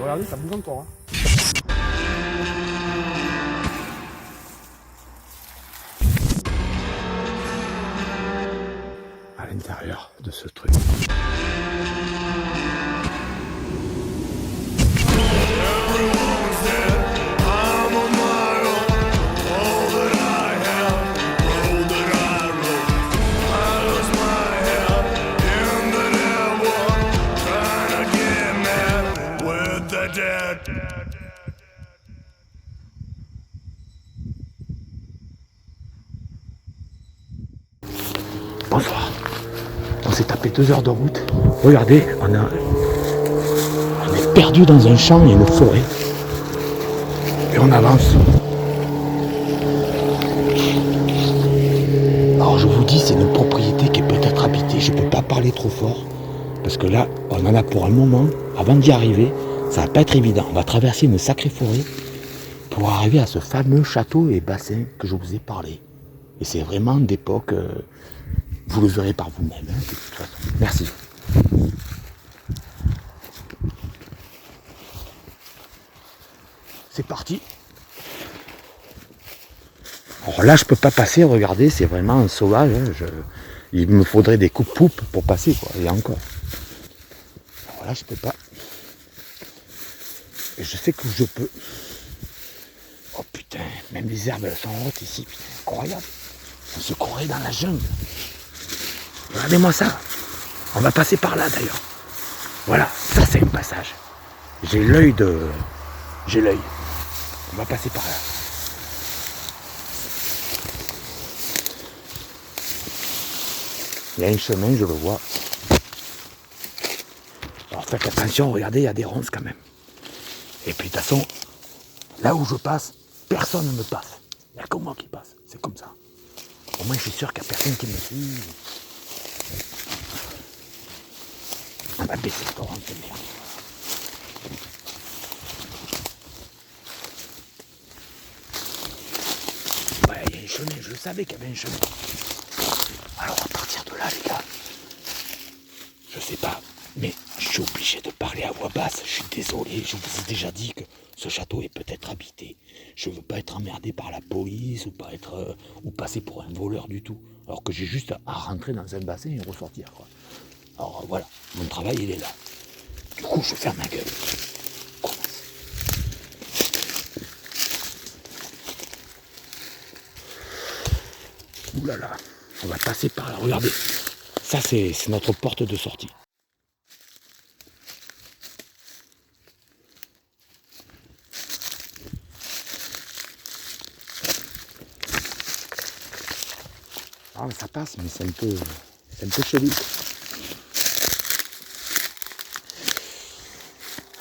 regardez, ça bouge encore. Hein. À l'intérieur de ce truc. Bonsoir. On s'est tapé 2 heures de route. Regardez, on est perdu dans un champ et une forêt. Et on avance. Alors je vous dis, c'est une propriété qui est peut-être habitée. Je ne peux pas parler trop fort. Parce que là, on en a pour un moment. Avant d'y arriver, ça va pas être évident. On va traverser une sacrée forêt pour arriver à ce fameux château et bassin que je vous ai parlé. Et c'est vraiment d'époque... vous le verrez par vous-même, hein, de toute façon. Merci. C'est parti. Alors là, je peux pas passer, regardez, c'est vraiment un sauvage. Hein, il me faudrait des coupes-poupes pour passer, quoi, et encore. Alors là, je peux pas. Et je sais que je peux. Oh putain, même les herbes, elles sont hautes ici, putain, incroyable. On se croirait dans la jungle. Regardez-moi ça. On va passer par là d'ailleurs. Voilà, ça c'est un passage. J'ai l'œil. On va passer par là. Il y a un chemin, je le vois. Alors faites attention, regardez, il y a des ronces quand même. Et puis de toute façon, là où je passe, personne ne me passe. Il n'y a que moi qui passe. C'est comme ça. Au moins je suis sûr qu'il n'y a personne qui me suit. On va baisser le torrent de merde. Ouais, il y a un chemin, je le savais qu'il y avait un chemin. Alors à partir de là, les gars, je sais pas, mais je suis obligé de parler à voix basse. Je suis désolé, je vous ai déjà dit que ce château est peut-être habité. Je veux pas être emmerdé par la police ou pas être ou passer pour un voleur du tout. Alors que j'ai juste à rentrer dans un bassin et ressortir, quoi. Alors voilà, mon travail il est là. Du coup je ferme ma gueule. Ouh là là, on va passer par là, regardez. Ça c'est notre porte de sortie. Ah ça passe, mais c'est un peu chelou.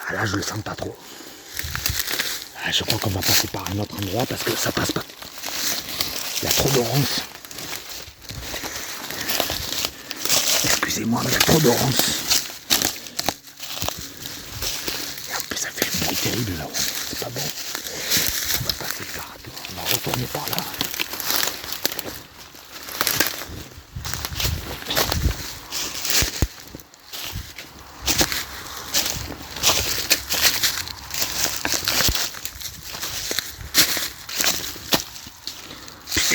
Ah là je le sens pas trop. Ah, je crois qu'on va passer par un autre endroit parce que ça passe pas. Il y a trop de ronces. Excusez-moi, mais il y a trop de ronces. Et en plus ça fait un bruit terrible là-haut. C'est pas bon. On va passer par là. On va retourner par là.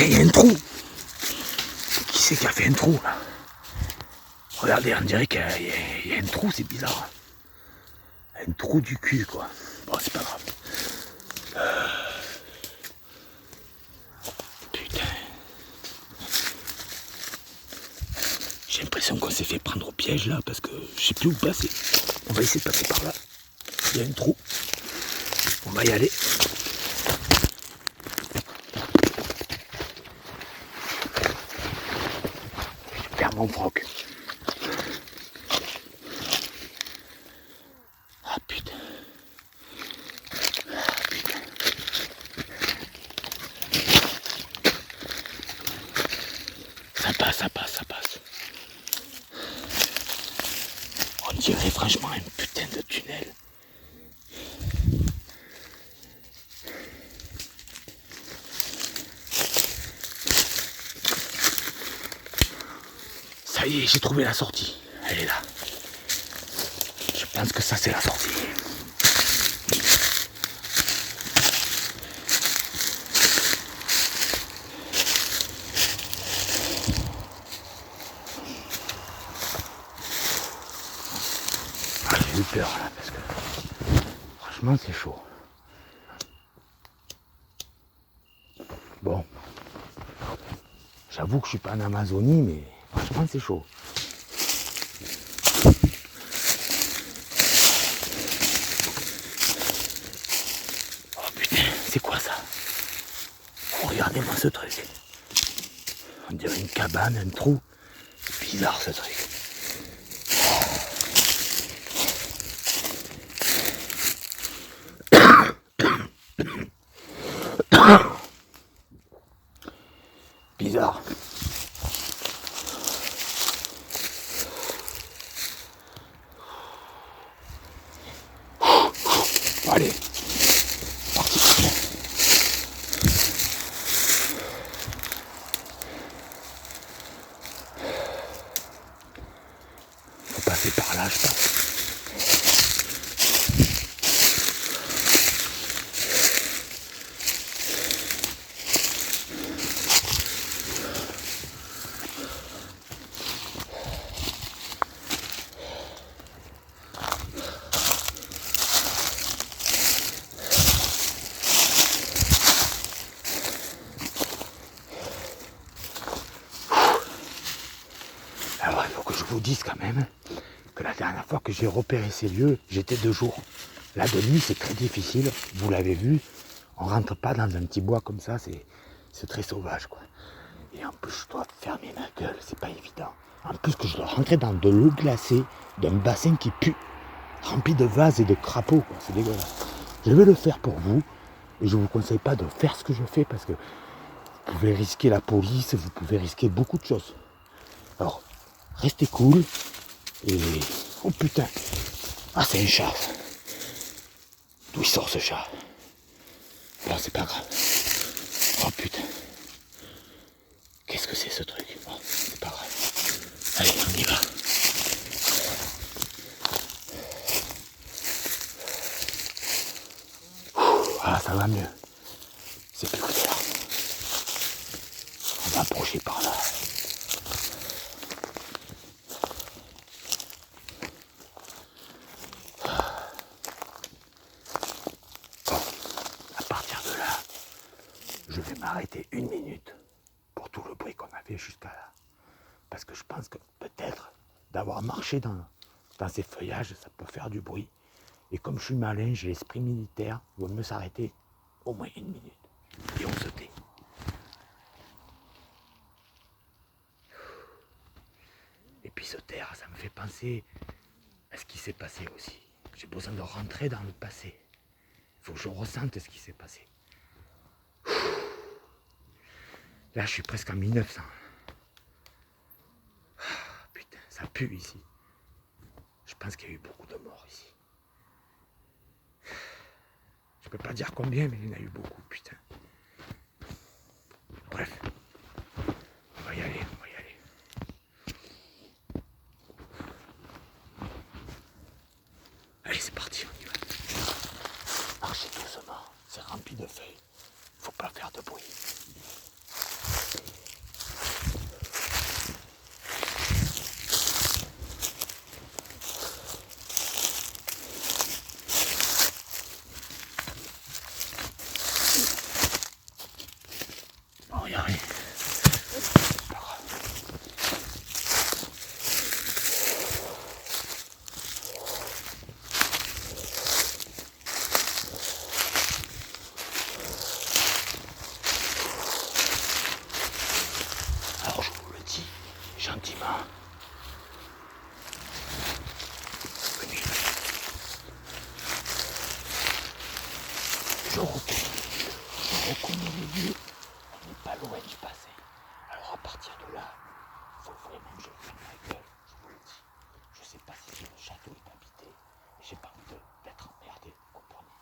Il y a un trou. Qui c'est qui a fait un trou là? Regardez, on dirait qu'il y a un trou, c'est bizarre. Un trou du cul quoi. Bon, c'est pas grave. Putain. J'ai l'impression qu'on s'est fait prendre au piège là parce que je sais plus où passer. On va essayer de passer par là. Il y a un trou. On va y aller. Mon froc. Ah putain. Ah putain. Ça passe, ça passe, ça passe. On dirait franchement un putain de tunnel. Ça y est, j'ai trouvé la sortie. Elle est là. Je pense que ça, c'est la sortie. peur là parce que franchement c'est chaud. Bon, j'avoue que je suis pas en Amazonie, mais franchement c'est chaud. Oh putain, c'est quoi ça? Oh, regardez-moi ce truc. On dirait une cabane, un trou. C'est bizarre ce truc. Bizarre. Allez, parti. Faut passer par là, je pense. Alors il faut que je vous dise quand même que la dernière fois que j'ai repéré ces lieux, j'étais de jour. Là de nuit c'est très difficile, vous l'avez vu, on rentre pas dans un petit bois comme ça, c'est très sauvage quoi. Et en plus je dois fermer ma gueule, c'est pas évident. En plus que je dois rentrer dans de l'eau glacée, d'un bassin qui pue, rempli de vases et de crapauds quoi, c'est dégueulasse. Je vais le faire pour vous, et je vous conseille pas de faire ce que je fais parce que vous pouvez risquer la police, vous pouvez risquer beaucoup de choses. Alors, restez cool. Et... oh putain. Ah, c'est un chat. D'où il sort ce chat? Bon, c'est pas grave. Oh putain. Qu'est-ce que c'est ce truc? Bon, c'est pas grave. Allez, on y va. Ah, ça va mieux. C'est plus clair. On va approcher par là. Je vais m'arrêter 1 minute pour tout le bruit qu'on a fait jusqu'à là. Parce que je pense que peut-être d'avoir marché dans ces feuillages, ça peut faire du bruit. Et comme je suis malin, j'ai l'esprit militaire, il vaut mieux s'arrêter au moins 1 minute. Et on se tait. Et puis se taire, ça me fait penser à ce qui s'est passé aussi. J'ai besoin de rentrer dans le passé. Il faut que je ressente ce qui s'est passé. Là, je suis presque en 1900. Ah, putain, ça pue ici. Je pense qu'il y a eu beaucoup de morts ici. Je peux pas dire combien, mais il y en a eu beaucoup, putain. Bref, on va y aller, on va y aller. Allez, c'est parti, on y va. Marchez doucement, c'est rempli de feuilles. Faut pas faire de bruit. Bon, y a rien. Alors je vous le dis gentiment. Venez. Je reconnais les lieux. On n'est pas loin du passé. Alors à partir de là, il faut vraiment que je ferme ma gueule. Je vous le dis. Je sais pas si le château est habité. Et j'ai pas envie d'être emmerdé, vous comprenez?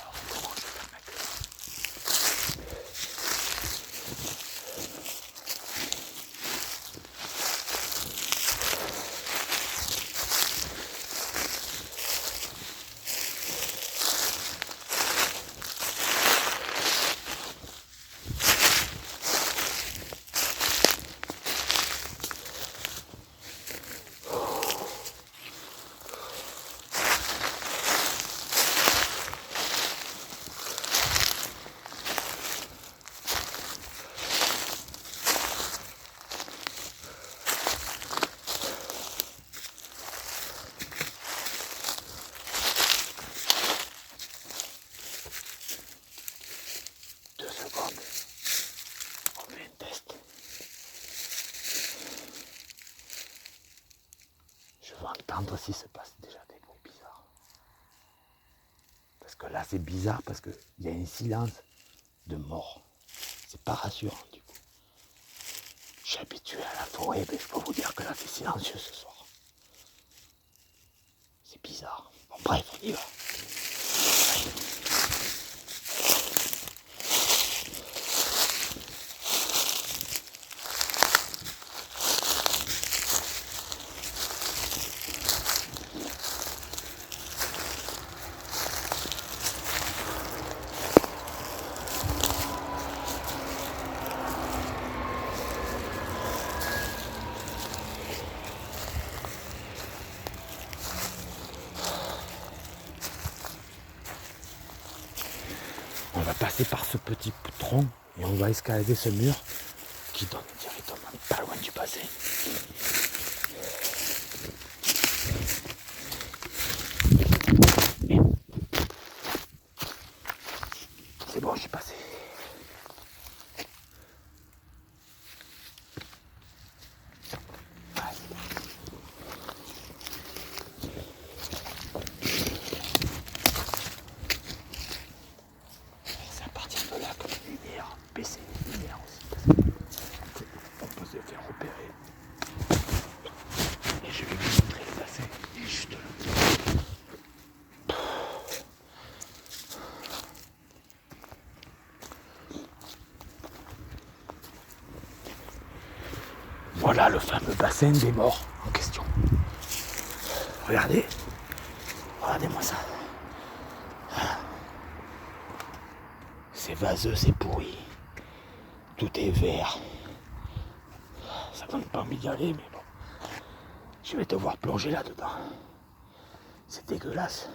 Alors comment je ferme ma gueule? entendre s'il se passe déjà des bruits bizarres. Parce que là, c'est bizarre parce qu'il y a un silence de mort. C'est pas rassurant du coup. Je suis habitué à la forêt, mais je peux vous dire que là, c'est silencieux ce soir. C'est bizarre. Bon, bref, on y va. On va passer par ce petit tronc et on va escalader ce mur qui donne directement pas loin du bassin. C'est bon, je suis passé. C'est à partir de là que les lumières, baisser les lumières aussi, parce qu'on peut se faire repérer. Et je vais vous montrer le bassin, il est juste là. Voilà le fameux bassin des morts en question. Regardez, regardez-moi ça. C'est vaseux, c'est pourri. Tout est vert. Ça donne pas envie d'y aller, mais bon. Je vais devoir plonger là-dedans. C'est dégueulasse.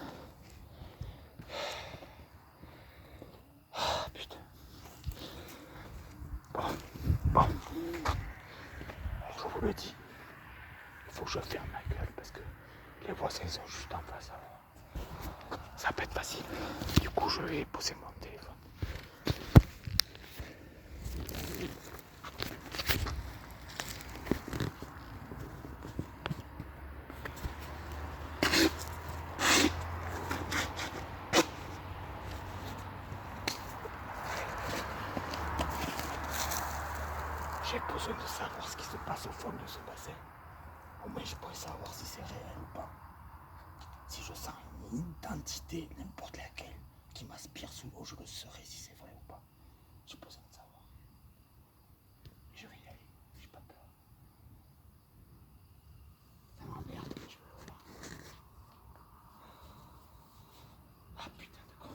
Ah, putain. Bon. Je vous le dis. Il faut que je ferme ma gueule parce que les voisins sont juste en face. Alors. Ça peut être facile. Du coup, je vais poser mon téléphone. J'ai besoin de savoir ce qui se passe au fond de ce bassin. Au moins, je pourrais savoir si c'est réel ou pas. Si je sens une identité, n'importe laquelle, qui m'aspire sous l'eau, je le saurai si c'est vrai ou pas. J'ai besoin de savoir. Et je vais y aller, j'ai pas peur. Ça m'emmerde, mais je veux le voir. Ah putain de con.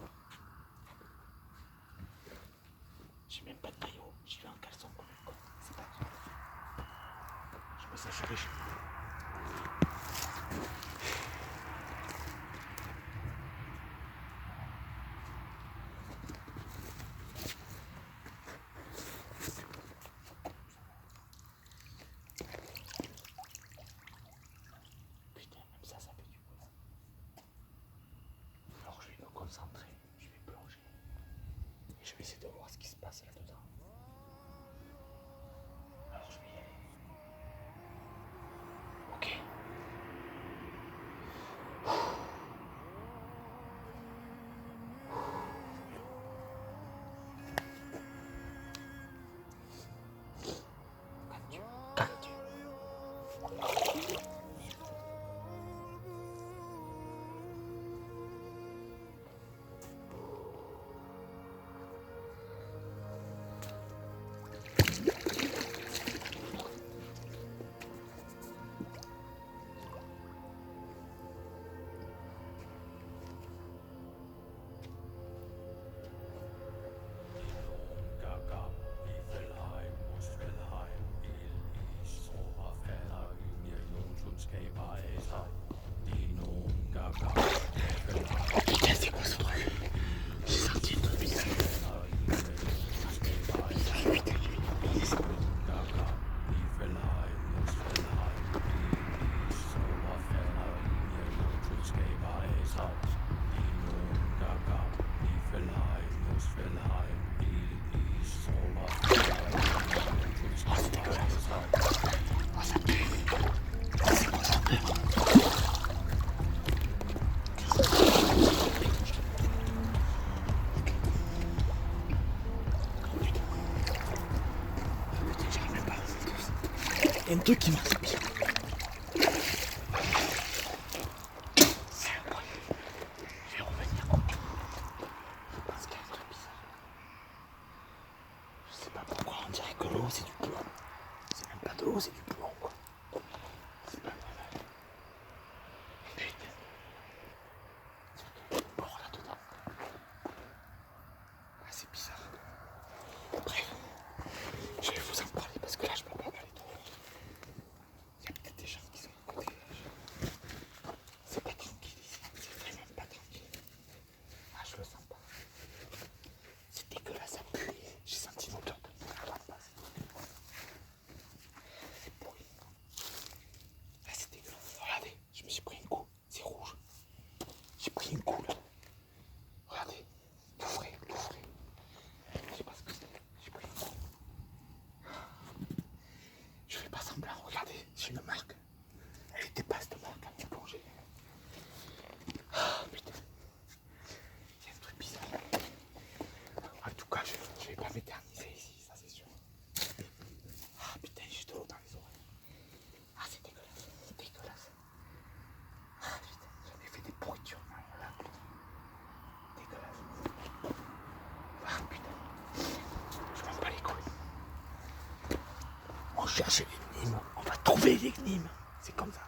J'ai même pas de maillot, j'y vais en caleçon comme un con. C'est pas grave. Je me sécherai chez moi. Putain, même ça fait du boulot. Alors je vais me concentrer, je vais plonger. Et je vais essayer de voir ce qui se passe là-dedans. Alors je vais y aller. y a un truc qui m'inspire. Je vais revenir. Je pense qu'il y a un truc bizarre. Je sais pas pourquoi on dirait que l'eau c'est du plomb. C'est même pas de l'eau, c'est du plomb quoi. C'est pas normal. Putain. Il y a un bord là-dedans. Ah, c'est bizarre. Bref, je vais vous en parler parce que là je peux pas parler trop. Il y a peut-être des gens qui sont à côté. C'est pas tranquille ici, c'est vraiment pas tranquille. Ah, je le sens pas. C'est dégueulasse, ça pue. J'ai senti une odeur de merde. C'est pourri. Ah, c'est dégueulasse. Regardez, je me suis pris un coup. C'est rouge. J'ai pris un coup là. Regardez, tout frais, tout frais. Je sais pas ce que c'est. J'ai pris un coup. Je fais pas semblant, regardez, j'ai une marque. Elle était pas cette marque à mon plongée. Ah putain. Il y a un truc bizarre. En tout cas, je vais pas m'éterniser ici, ça c'est sûr. Ah putain, j'ai de l'eau dans les oreilles. Ah c'est dégueulasse, c'est dégueulasse. Ah putain, j'en ai fait des pourritures. Là, putain. Dégueulasse. Ah putain. Je m'en bats les couilles. On cherche l'énigme, on va trouver l'énigme. C'est comme ça.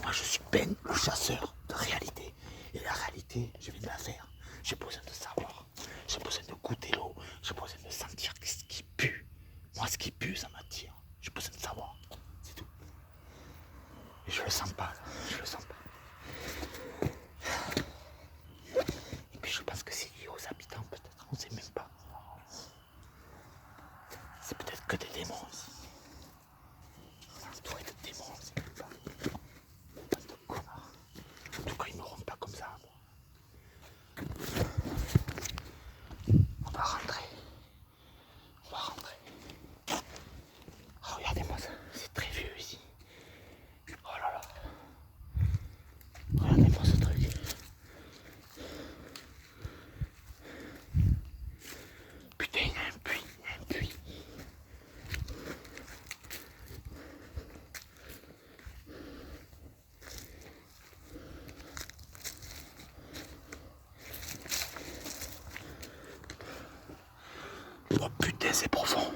Moi je suis Ben, le chasseur de réalité. Et la réalité, je vais de la faire. J'ai besoin de savoir. J'ai besoin de goûter l'eau. J'ai besoin de sentir ce qui pue. Moi ce qui pue, ça m'attire. J'ai besoin de savoir. C'est tout. Et je le sens pas là. Je le sens pas. Et puis je pense que c'est lié aux habitants peut-être. On sait même pas. C'est peut-être que des démons ici. Entouré de démons, on sait même pas. Bande de connards. En tout cas, ils me rendent pas comme ça, moi. On va rentrer. On va rentrer. Oh, regardez-moi ça. C'est très vieux ici. Oh là là. Regardez-moi ce truc. Putain, il y a un puits. Il y a un puits. Oh putain, c'est profond.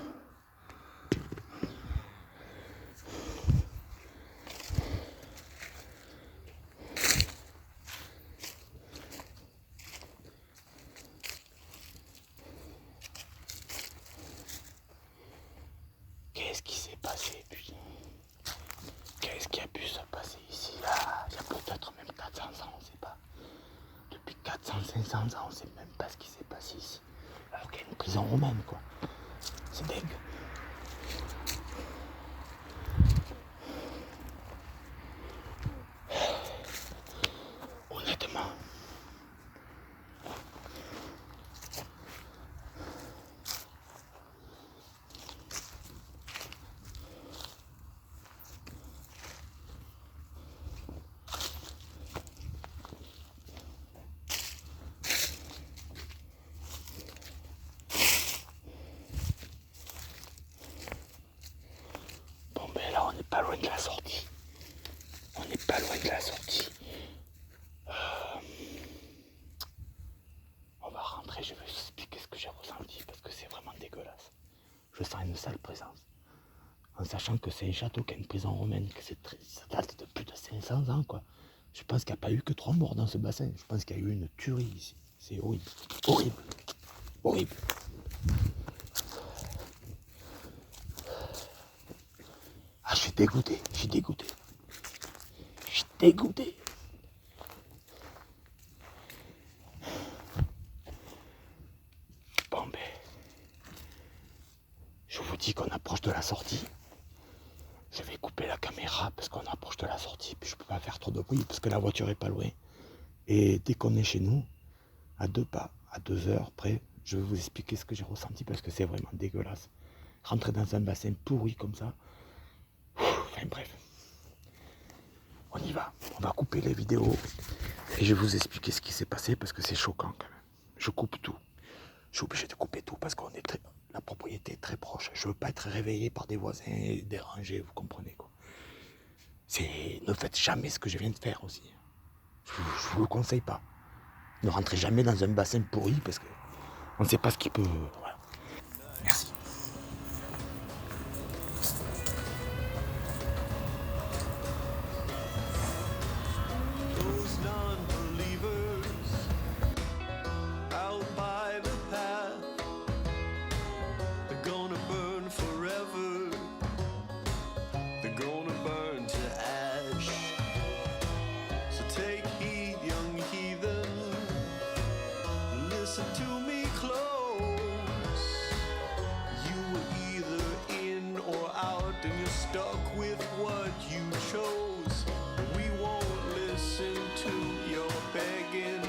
Qu'est-ce qui s'est passé, putain? Qu'est-ce qui a pu se passer ici? Là, il y a peut-être même 400 ans, on sait pas. Depuis 400-500 ans, on sait même pas ce qui s'est passé ici. Alors qu'il y a une prison romaine, quoi. C'est dingue. Honnêtement. Bon ben là, on n'est pas loin de la sortie. On n'est pas loin de la sortie. On va rentrer, je vais vous expliquer ce que j'ai ressenti parce que c'est vraiment dégueulasse. Je sens une sale présence. En sachant que c'est un château qui a une prison romaine, que ça date de plus de 500 ans, quoi. Je pense qu'il n'y a pas eu que 3 morts dans ce bassin. Je pense qu'il y a eu une tuerie ici. C'est horrible. Horrible. Horrible. Ah, je suis dégoûté. Je suis dégoûté. Je suis dégoûté. Bon, ben. Je vous dis qu'on approche de la sortie. Je vais couper la caméra parce qu'on approche de la sortie. Puis je peux pas faire trop de bruit parce que la voiture est pas loin. Et dès qu'on est chez nous, à 2 pas, à 2 heures près, je vais vous expliquer ce que j'ai ressenti parce que c'est vraiment dégueulasse. Rentrer dans un bassin pourri comme ça. Enfin bref. On y va. On va couper les vidéos. Et je vais vous expliquer ce qui s'est passé parce que c'est choquant quand même. Je coupe tout. Je suis obligé de couper tout parce qu'on est très... la propriété est très proche. Je veux pas être réveillé par des voisins et dérangé, vous comprenez quoi. Ne faites jamais ce que je viens de faire aussi. Je vous le conseille pas. Ne rentrez jamais dans un bassin pourri parce que on ne sait pas ce qui peut. Voilà. Merci. Those non-believers out by the path, they're gonna burn forever. They're gonna burn to ash. So take heed, young heathen. Listen to me close. You were either in or out, and you're stuck with what you chose. We won't listen to your begging.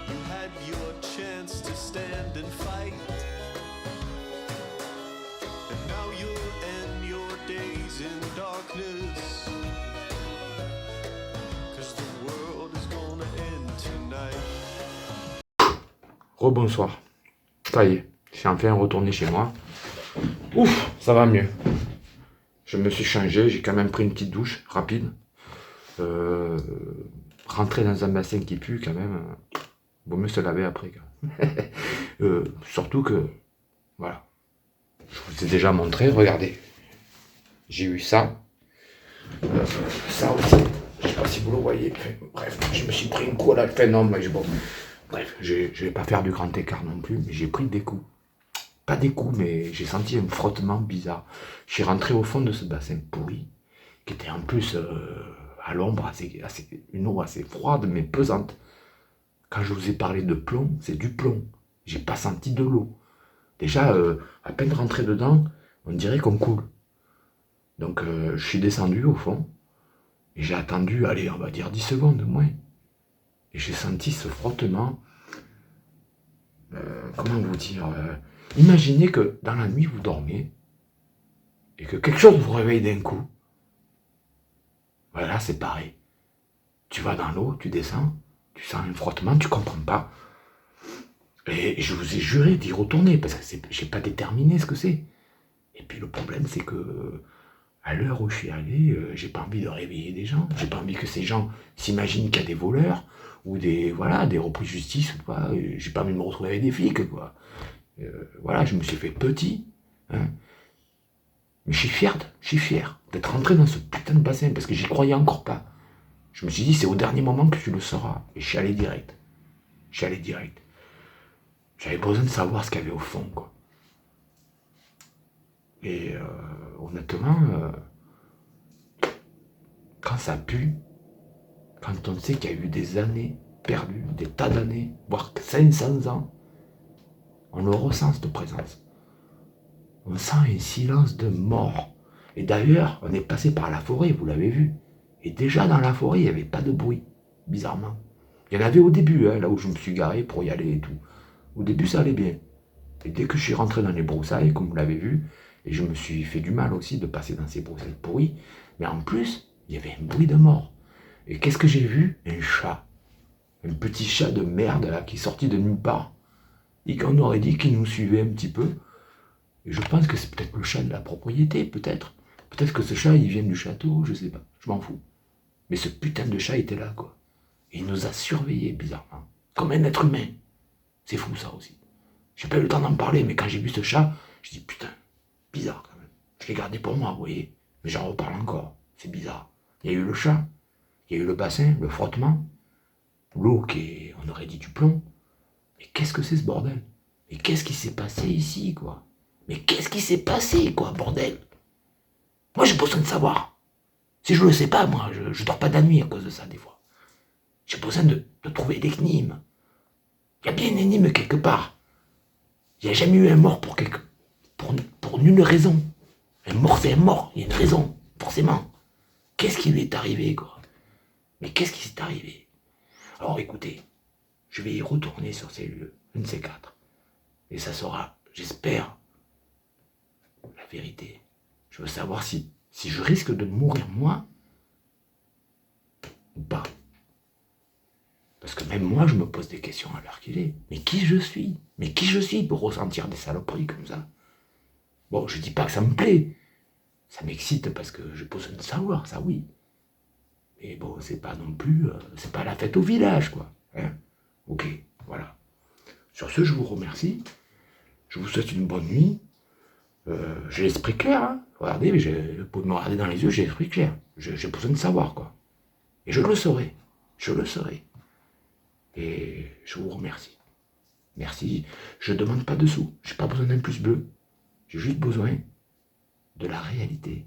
You had your chance to stand and fight, and now you'll end your days in darkness, 'cause the world is gonna end tonight. Rebonsoir. Ça y est, je suis enfin retourné chez moi. Ouf, ça va mieux. Je me suis changé, j'ai quand même pris une petite douche rapide. Rentrer dans un bassin qui pue quand même, vaut mieux se laver après. Surtout que, voilà, je vous ai déjà montré, regardez. J'ai eu ça. Ça aussi, je sais pas si vous le voyez. Bref, je me suis pris une coups à la fin, non, mais bon. Bref, je vais pas faire du grand écart non plus, mais j'ai pris des coups. Pas des coups, mais j'ai senti un frottement bizarre. Je suis rentré au fond de ce bassin pourri, qui était en plus à l'ombre, une eau assez froide, mais pesante. Quand je vous ai parlé de plomb, c'est du plomb. J'ai pas senti de l'eau. Déjà, à peine rentré dedans, on dirait qu'on coule. Donc, je suis descendu au fond, et j'ai attendu, allez, on va dire 10 secondes au moins. Et j'ai senti ce frottement. Comment vous dire imaginez que dans la nuit, vous dormez, et que quelque chose vous réveille d'un coup. Voilà, c'est pareil. Tu vas dans l'eau, tu descends, tu sens un frottement, tu comprends pas. Et je vous ai juré d'y retourner, parce que j'ai pas déterminé ce que c'est. Et puis le problème, c'est que à l'heure où je suis allé, j'ai pas envie de réveiller des gens. J'ai pas envie que ces gens s'imaginent qu'il y a des voleurs, ou des repris de justice, ou pas. J'ai pas envie de me retrouver avec des flics, quoi. Voilà, je me suis fait petit. Hein. Mais je suis fier d'être rentré dans ce putain de bassin, parce que j'y croyais encore pas. Je me suis dit, c'est au dernier moment que tu le sauras. Et je suis allé direct. J'avais besoin de savoir ce qu'il y avait au fond, quoi. Et honnêtement, quand ça pue, quand on sait qu'il y a eu des années perdues, des tas d'années, voire 500 ans, on le ressent, cette présence. On sent un silence de mort. Et d'ailleurs, on est passé par la forêt, vous l'avez vu. Et déjà dans la forêt, il n'y avait pas de bruit, bizarrement. Il y en avait au début, hein, là où je me suis garé pour y aller et tout. Au début, ça allait bien. Et dès que je suis rentré dans les broussailles, comme vous l'avez vu, et je me suis fait du mal aussi de passer dans ces broussailles pourries, mais en plus, il y avait un bruit de mort. Et qu'est-ce que j'ai vu? Un chat. Un petit chat de merde, là, qui est sorti de nulle part. Et qu'on aurait dit qu'il nous suivait un petit peu. Et je pense que c'est peut-être le chat de la propriété, peut-être. Peut-être que ce chat, il vient du château, je sais pas. Je m'en fous. Mais ce putain de chat était là, quoi. Et il nous a surveillés, bizarrement. Comme un être humain. C'est fou, ça aussi. J'ai pas eu le temps d'en parler, mais quand j'ai vu ce chat, je dis putain, bizarre quand même. Je l'ai gardé pour moi, vous voyez. Mais j'en reparle encore. C'est bizarre. Il y a eu le chat, il y a eu le bassin, le frottement, l'eau qui est, on aurait dit du plomb. Mais qu'est-ce que c'est ce bordel? Mais qu'est-ce qui s'est passé ici, quoi? Mais qu'est-ce qui s'est passé, quoi, bordel? Moi, j'ai besoin de savoir. Si je le sais pas, moi, je dors pas de la nuit à cause de ça, des fois. J'ai besoin de trouver des énigmes. Il y a bien une énigme quelque part. Il n'y a jamais eu un mort pour nulle raison. Un mort, c'est un mort. Il y a une raison, forcément. Qu'est-ce qui lui est arrivé, quoi? Mais qu'est-ce qui s'est arrivé? Alors, écoutez, je vais y retourner sur ces lieux, un de ces quatre. Et ça sera, j'espère, la vérité. Je veux savoir si je risque de mourir, moi, ou pas. Parce que même moi, je me pose des questions à l'heure qu'il est. Mais qui je suis? Mais qui je suis pour ressentir des saloperies comme ça? Bon, je dis pas que ça me plaît. Ça m'excite parce que j'ai besoin de savoir, ça oui. Mais bon, c'est pas non plus... c'est pas la fête au village, quoi. Hein, ok, voilà. Sur ce, je vous remercie. Je vous souhaite une bonne nuit. J'ai l'esprit clair, hein. Regardez, mais vous pouvez me regarder dans les yeux, j'ai l'esprit clair. J'ai besoin de savoir, quoi. Et je le saurai. Je le saurai. Et je vous remercie. Merci. Je ne demande pas de sous. J'ai pas besoin d'un plus bleu. J'ai juste besoin de la réalité.